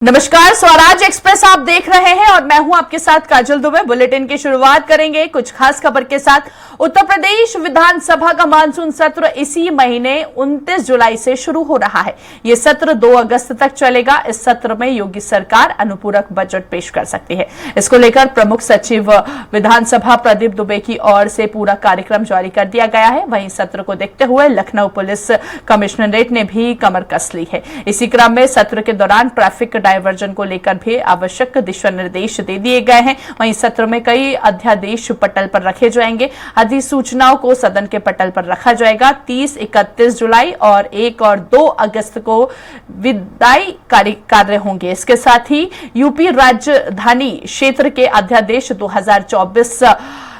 नमस्कार, स्वराज एक्सप्रेस आप देख रहे हैं और मैं हूं आपके साथ काजल दुबे। बुलेटिन की शुरुआत करेंगे कुछ खास खबर के साथ। उत्तर प्रदेश विधानसभा का मानसून सत्र इसी महीने 29 जुलाई से शुरू हो रहा है। यह सत्र 2 अगस्त तक चलेगा। इस सत्र में योगी सरकार अनुपूरक बजट पेश कर सकती है। इसको लेकर प्रमुख सचिव विधानसभा प्रदीप दुबे की ओर से पूरा कार्यक्रम जारी कर दिया गया है। वहीं सत्र को देखते हुए लखनऊ पुलिस कमिश्नरेट ने भी कमर कस ली है। इसी क्रम में सत्र के दौरान ट्रैफिक डायवर्जन को लेकर भी आवश्यक दिशा निर्देश दे दिए गए हैं। वहीं सत्र में कई अध्यादेश पटल पर रखे जाएंगे। अधिसूचनाओं को सदन के पटल पर रखा जाएगा। 30, 31 जुलाई और 1 और 2 अगस्त को विधायी कार्य होंगे। इसके साथ ही यूपी राजधानी क्षेत्र के अध्यादेश 2024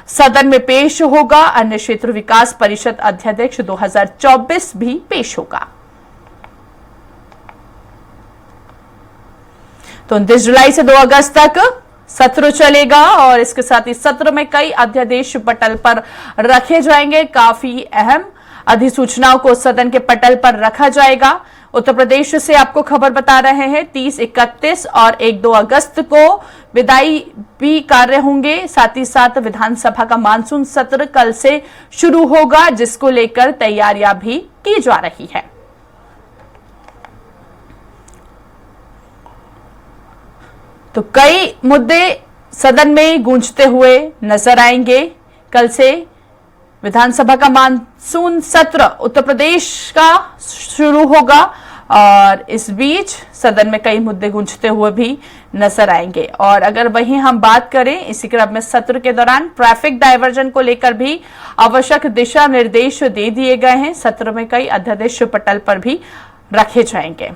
सदन में पेश होगा। अन्य क्षेत्र विकास परिषद अध्यादेश 2024 भी पेश होगा। तो 29 जुलाई से 2 अगस्त तक सत्र चलेगा और इसके साथ ही सत्र में कई अध्यादेश पटल पर रखे जाएंगे। काफी अहम अधिसूचनाओं को सदन के पटल पर रखा जाएगा। उत्तर प्रदेश से आपको खबर बता रहे हैं। 30, 31 और 1-2 अगस्त को विधायी भी कार्य होंगे। साथ ही साथ विधानसभा का मानसून सत्र कल से शुरू होगा, जिसको लेकर तैयारियां भी की जा रही है। तो कई मुद्दे सदन में गूंजते हुए नजर आएंगे। कल से विधानसभा का मानसून सत्र उत्तर प्रदेश का शुरू होगा और इस बीच सदन में कई मुद्दे गूंजते हुए भी नजर आएंगे। और अगर वहीं हम बात करें, इसी क्रम में सत्र के दौरान ट्रैफिक डायवर्जन को लेकर भी आवश्यक दिशा निर्देश दे दिए गए हैं। सत्र में कई अध्यादेश पटल पर भी रखे जाएंगे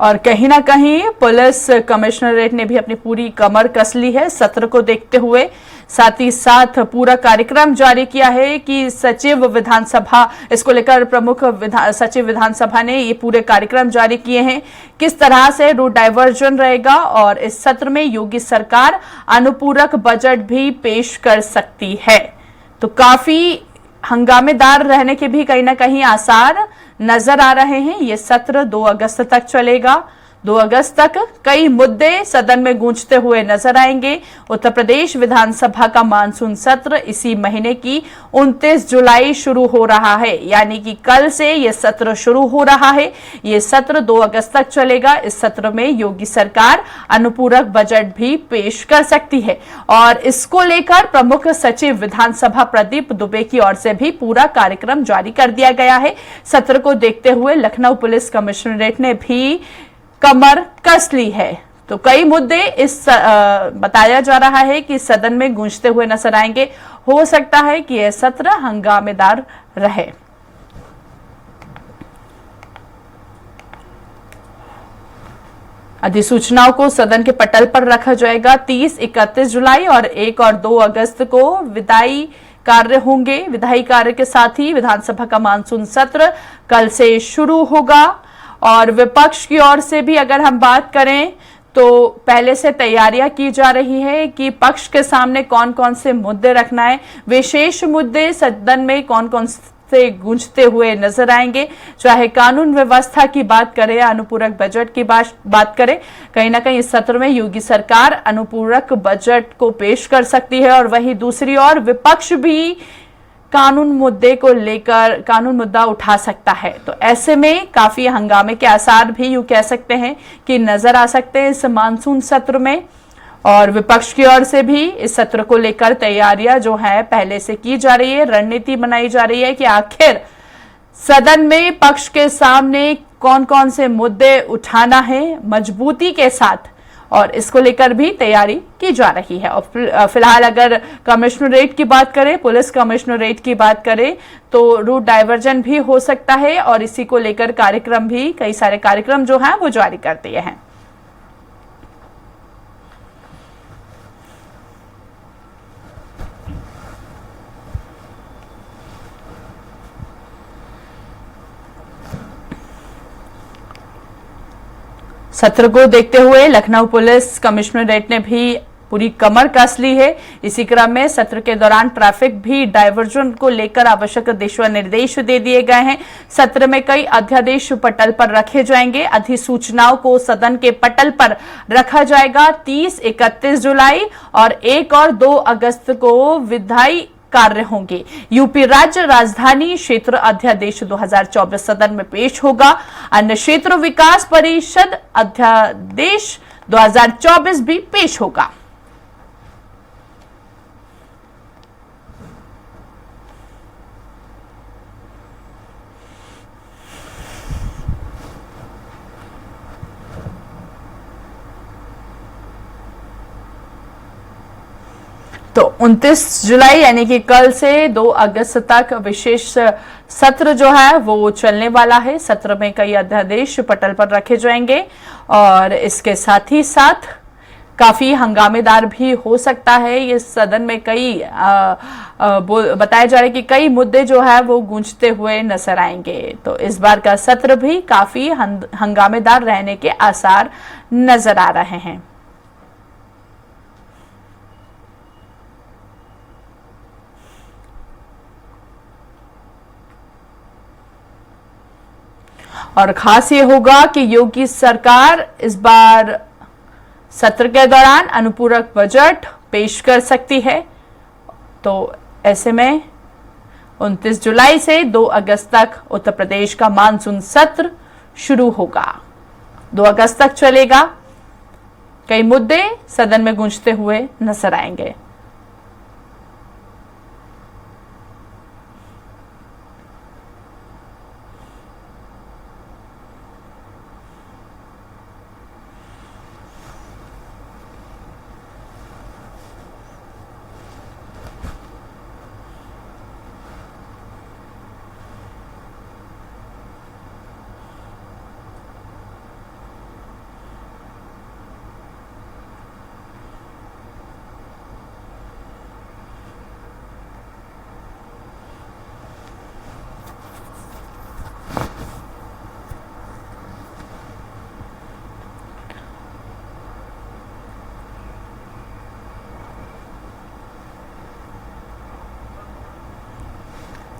और कहीं ना कहीं पुलिस कमिश्नरेट ने भी अपनी पूरी कमर कस ली है सत्र को देखते हुए। साथ ही साथ पूरा कार्यक्रम जारी किया है कि सचिव विधानसभा, इसको लेकर प्रमुख सचिव विधानसभा ने ये पूरे कार्यक्रम जारी किए हैं। किस तरह से रूट डाइवर्जन रहेगा और इस सत्र में योगी सरकार अनुपूरक बजट भी पेश कर सकती है। तो काफी हंगामेदार रहने के भी कहीं ना कहीं आसार नजर आ रहे हैं। यह सत्र 2 अगस्त तक चलेगा। 2 अगस्त तक कई मुद्दे सदन में गूंजते हुए नजर आएंगे। उत्तर प्रदेश विधानसभा का मानसून सत्र इसी महीने की 29 जुलाई शुरू हो रहा है, यानी कि कल से यह सत्र शुरू हो रहा है। यह सत्र 2 अगस्त तक चलेगा। इस सत्र में योगी सरकार अनुपूरक बजट भी पेश कर सकती है और इसको लेकर प्रमुख सचिव विधानसभा प्रदीप दुबे की ओर से भी पूरा कार्यक्रम जारी कर दिया गया है। सत्र को देखते हुए लखनऊ पुलिस कमिश्नरेट ने भी कमर कस ली है। तो कई मुद्दे बताया जा रहा है कि सदन में गूंजते हुए नजर आएंगे। हो सकता है कि यह सत्र हंगामेदार रहे। अधिसूचनाओं को सदन के पटल पर रखा जाएगा। 30, 31 जुलाई और 1 और 2 अगस्त को विधायी कार्य होंगे। विधायी कार्य के साथ ही विधानसभा का मानसून सत्र कल से शुरू होगा। और विपक्ष की ओर से भी अगर हम बात करें तो पहले से तैयारियां की जा रही है कि पक्ष के सामने कौन कौन से मुद्दे रखना है। विशेष मुद्दे सदन में कौन कौन से गूंजते हुए नजर आएंगे, चाहे कानून व्यवस्था की बात करें या अनुपूरक बजट की बात करें। कहीं ना कहीं इस सत्र में योगी सरकार अनुपूरक बजट को पेश कर सकती है और वहीं दूसरी ओर विपक्ष भी कानून मुद्दे को लेकर कानून मुद्दा उठा सकता है। तो ऐसे में काफी हंगामे के आसार भी यूं कह सकते हैं कि नजर आ सकते हैं इस मानसून सत्र में। और विपक्ष की ओर से भी इस सत्र को लेकर तैयारियां जो है पहले से की जा रही है। रणनीति बनाई जा रही है कि आखिर सदन में पक्ष के सामने कौन कौन से मुद्दे उठाना है मजबूती के साथ, और इसको लेकर भी तैयारी की जा रही है। और फिलहाल अगर कमिश्नरेट की बात करें, पुलिस कमिश्नरेट की बात करें, तो रूट डाइवर्जन भी हो सकता है और इसी को लेकर कार्यक्रम भी, कई सारे कार्यक्रम जो हैं वो जारी कर दिए हैं। सत्र को देखते हुए लखनऊ पुलिस कमिश्नरेट ने भी पूरी कमर कस ली है। इसी क्रम में सत्र के दौरान ट्रैफिक भी डायवर्जन को लेकर आवश्यक दिशा निर्देश दे दिए गए हैं। सत्र में कई अध्यादेश पटल पर रखे जाएंगे। अधिसूचनाओं को सदन के पटल पर रखा जाएगा। 30, 31 जुलाई और 1 और 2 अगस्त को विधायी कार्य होंगे। यूपी राज्य राजधानी क्षेत्र अध्यादेश 2024 सदन में पेश होगा। अन्य क्षेत्र विकास परिषद अध्यादेश 2024 भी पेश होगा। तो 29 जुलाई यानी कि कल से 2 अगस्त तक विशेष सत्र जो है वो चलने वाला है। सत्र में कई अध्यादेश पटल पर रखे जाएंगे और इसके साथ ही साथ काफी हंगामेदार भी हो सकता है। ये सदन में कई बताया जा रहा है कि कई मुद्दे जो है वो गूंजते हुए नजर आएंगे। तो इस बार का सत्र भी काफी हंगामेदार रहने के आसार नजर आ रहे हैं। और खास ये होगा कि योगी सरकार इस बार सत्र के दौरान अनुपूरक बजट पेश कर सकती है। तो ऐसे में 29 जुलाई से 2 अगस्त तक उत्तर प्रदेश का मानसून सत्र शुरू होगा। 2 अगस्त तक चलेगा। कई मुद्दे सदन में गूंजते हुए नजर आएंगे।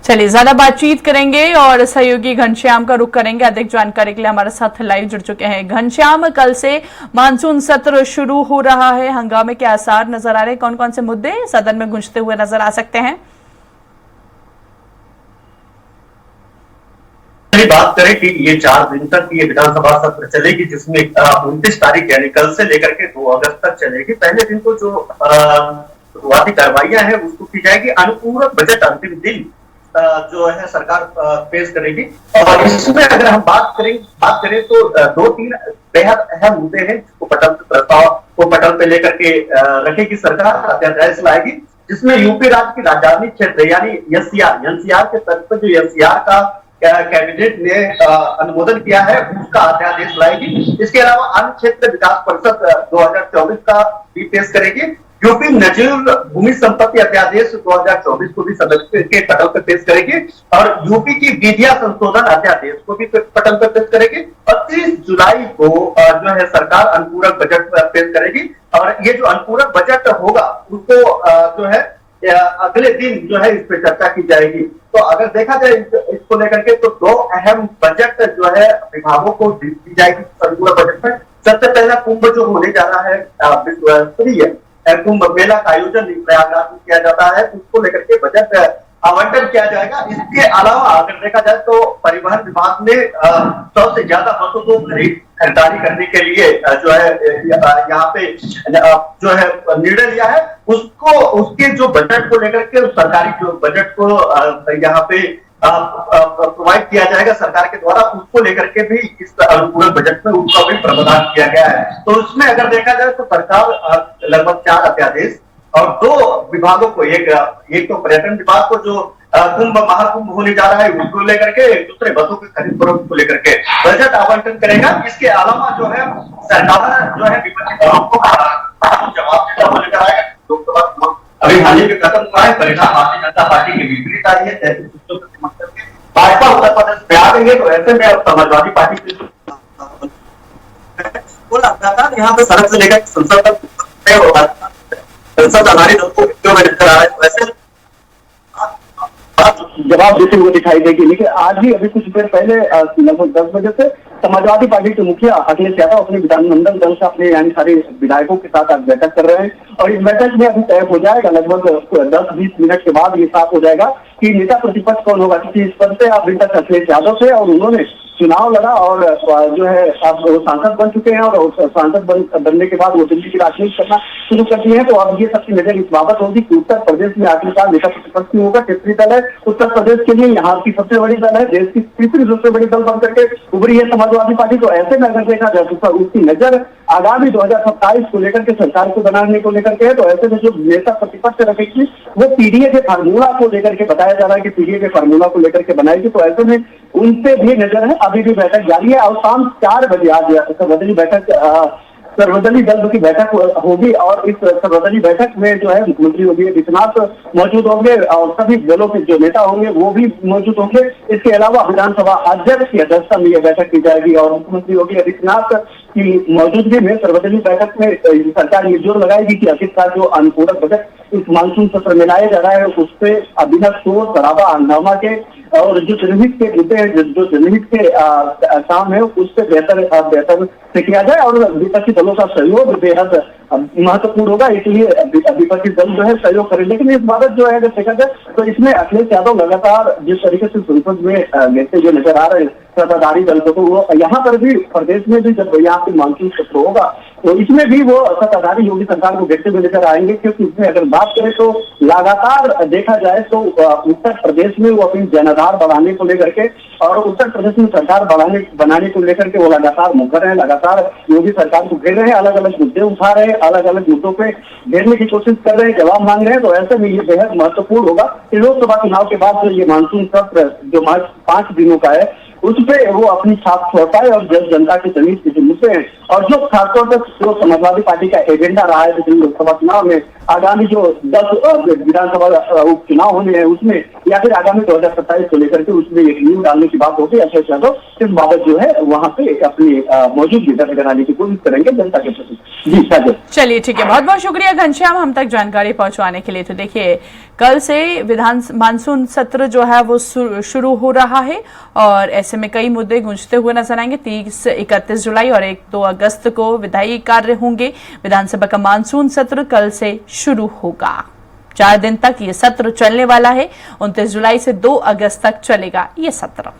चलिए ज्यादा बातचीत करेंगे और सहयोगी घनश्याम का रुख करेंगे। अधिक जानकारी के लिए हमारे साथ लाइव जुड़ चुके हैं घनश्याम। कल से मानसून सत्र शुरू हो रहा है, हंगामे के आसार नजर आ रहे हैं। कौन कौन से मुद्दे सदन में गूंजते हुए नजर आ सकते हैं? बात करें कि ये 4 दिन तक ये विधानसभा सत्र चलेगी, जिसमें 29 तारीख यानी कल से लेकर के 2 अगस्त तक चलेगी। पहले दिन को जो शुरुआती कार्रवाइयां हैं उसको की जाएगी। अनुपूरक बजट अंतिम दिन जो है सरकार पेश करेगी। और इसमें अगर हम बात करें तो 2-3 बेहद अहम मुद्दे हैं जिसको प्रस्ताव को पटल पे लेकर के रखेगी सरकार, अध्यादेश लाएगी, जिसमें यूपी राज्य की राजधानी क्षेत्र यानी एनसीआर के तर्ज पर जो एनसीआर का कैबिनेट ने अनुमोदन किया है उसका अध्यादेश लाएगी। इसके अलावा अन्य क्षेत्र विकास परिषद 2024 का भी पेश करेगी। यूपी नजीर भूमि संपत्ति अध्यादेश 2024 को भी सदन के पटल पर पेश करेगी और यूपी की विधिया संशोधन अध्यादेश को भी पटल पर पेश करेगी। 30 जुलाई को जो है सरकार अनुपूरक बजट पेश करेगी और ये जो अनुपूरक बजट होगा उसको जो है अगले दिन जो है इस पर चर्चा की जाएगी। तो अगर देखा जाए इसको लेकर के तो 2 अहम बजट जो है विभागों को दी जाएगी अनुपूरक बजट में। सबसे पहला कुंभ जो होने जा रहा है विश्व स्तरीय कुंभ मेला का आयोजन प्रयागराज में किया जाता है, उसको लेकर के बजट आवंटन किया जाएगा। इसके अलावा अगर देखा जाए तो परिवहन विभाग ने सबसे ज्यादा बसों को खरीदारी करने के लिए जो है यहाँ पे जो है निर्णय लिया है, उसके जो बजट को लेकर के सरकारी जो बजट को यहाँ पे प्रोवाइड किया जाएगा सरकार के द्वारा, उसको लेकर के भी इस अनुपूरक बजट में उसका भी प्रावधान किया गया है। तो उसमें अगर देखा जाए तो सरकार लगभग 4 अध्यादेश और 2 विभागों को, एक तो पर्यटन विभाग को जो कुंभ महाकुंभ होने जा रहा है उसको लेकर के, दूसरे बसों के खरीद फरोख्त को लेकर के बजट आवंटन करेगा। इसके अलावा जो है सरकार जो है विपक्षी दलों को जवाब देना वो लेकर आएगा। लोकसभा अभी हाल ही में खत्म हुआ है, परिणाम भारतीय जनता पार्टी के विपरीत आई है। भाजपा उत्तर प्रदेश में आ गई है, तो ऐसे में अब समाजवादी पार्टी लगातार यहाँ पे सड़क से लेकर संसद तक संसद आधारित दल को क्यों नजर आ रहा है? वैसे जवाब देते हुए दिखाई देगी। लेकिन आज भी अभी कुछ देर पहले लगभग 10 बजे से समाजवादी पार्टी के मुखिया अखिलेश यादव अपने विधानमंडल दल से अपने यानी सारे विधायकों के साथ आज बैठक कर रहे हैं और इस बैठक में अभी तय हो जाएगा, लगभग 10-20 मिनट के बाद ये साफ हो जाएगा कि नेता प्रतिपक्ष कौन होगा। क्योंकि इस पद से अभी तक अखिलेश यादव थे और उन्होंने चुनाव लड़ा और जो है अब वो सांसद बन चुके हैं और सांसद बनने के बाद वो दिल्ली की राजनीति करना शुरू कर दिए हैं। तो अब ये सबकी नजर इस बाबत होगी कि उत्तर प्रदेश में आखिरकार नेता प्रतिपक्ष होगा, क्षेत्रीय दल है उत्तर प्रदेश के लिए यहाँ की सबसे बड़ी दल है, देश की तीसरी सबसे बड़ी दल बन करके उभरी है समाजवादी पार्टी। तो ऐसे में अगर देखा जाए तो उसकी नजर आगामी 2027 को लेकर के सरकार को बनाने को लेकर के है। तो ऐसे में जो नेता प्रतिपक्ष रखेगी वो पीडीए के फार्मूला को लेकर के बताया जा रहा है कि पीडीए के फार्मूला को लेकर के बनाएगी। तो ऐसे में उनसे भी नजर है, अभी भी बैठक जारी है और शाम 4 बजे आज सर्वदलीय दल की बैठक होगी और इस सर्वदलीय बैठक में जो है मुख्यमंत्री योगी आदित्यनाथ मौजूद होंगे और सभी दलों के जो नेता होंगे वो भी मौजूद होंगे। इसके अलावा विधानसभा अध्यक्ष की अध्यक्षता में यह बैठक की जाएगी और मुख्यमंत्री योगी आदित्यनाथ की मौजूदगी में सर्वदलीय बैठक में सरकार ये जोर लगाएगी कि आखिरकार जो अनुपूरक बजट इस मानसून सत्र में लाया जा रहा है उससे बिना शोर शराबा हंगामा के और जो जनहित के मुद्दे हैं, जो जनहित के काम है उससे बेहतर से किया जाए और विपक्षी दलों का सहयोग बेहद महत्वपूर्ण होगा। इसलिए विपक्षी दल जो है सहयोग करें। लेकिन इस बाबत जो है अगर देखा जाए तो इसमें अखिलेश यादव लगातार जिस तरीके से संसद में लेते जो नजर आ रहे हैं सत्ताधारी दल को, तो वो यहाँ पर भी प्रदेश में भी जब यहाँ पे मानसून सत्र होगा तो इसमें भी वो सत्ताधारी योगी सरकार को घेरते हुए नजर आएंगे। क्योंकि इसमें अगर बात करें तो लगातार देखा जाए तो उत्तर प्रदेश में वो अपनी जनाधार बढ़ाने को लेकर के और उत्तर प्रदेश में सरकार बनाने को लेकर के वो लगातार मुखर है, लगातार योगी सरकार को घेर रहे हैं, अलग अलग मुद्दे उठा रहे हैं, अलग अलग मुद्दों पे घेरने की कोशिश कर रहे हैं, जवाब मांग रहे हैं। तो ऐसे में ये बेहद महत्वपूर्ण होगा कि लोकसभा चुनाव के बाद जो ये मानसून सत्र जो 5 दिनों का है उस पे वो अपनी छाप छोड़ पाए और जनता के जमीन के जो मुद्दे हैं और जो खासतौर पर जो समाजवादी पार्टी का एजेंडा रहा है लोकसभा चुनाव में आगामी जो 10 विधानसभा उपचुनाव होने हैं उसमें या फिर आगामी 2027 को लेकर के उसमें एक नींव डालने की बात होगी। अखिलेश यादव इस बाबत जो है वहाँ पे अपनी मौजूदगी दर्ज कराने की कोशिश करेंगे जनता के प्रति। जी साजद, चलिए ठीक है, बहुत बहुत शुक्रिया घनश्याम हम तक जानकारी पहुंचवाने के लिए। तो देखिए कल से मानसून सत्र जो है वो शुरू हो रहा है और ऐसे में कई मुद्दे गूंजते हुए नजर आएंगे। 30-31 जुलाई और 1-2 अगस्त को विधायी कार्य होंगे। विधानसभा का मानसून सत्र कल से शुरू होगा। 4 दिन तक ये सत्र चलने वाला है। 29 जुलाई से 2 अगस्त तक चलेगा ये सत्र।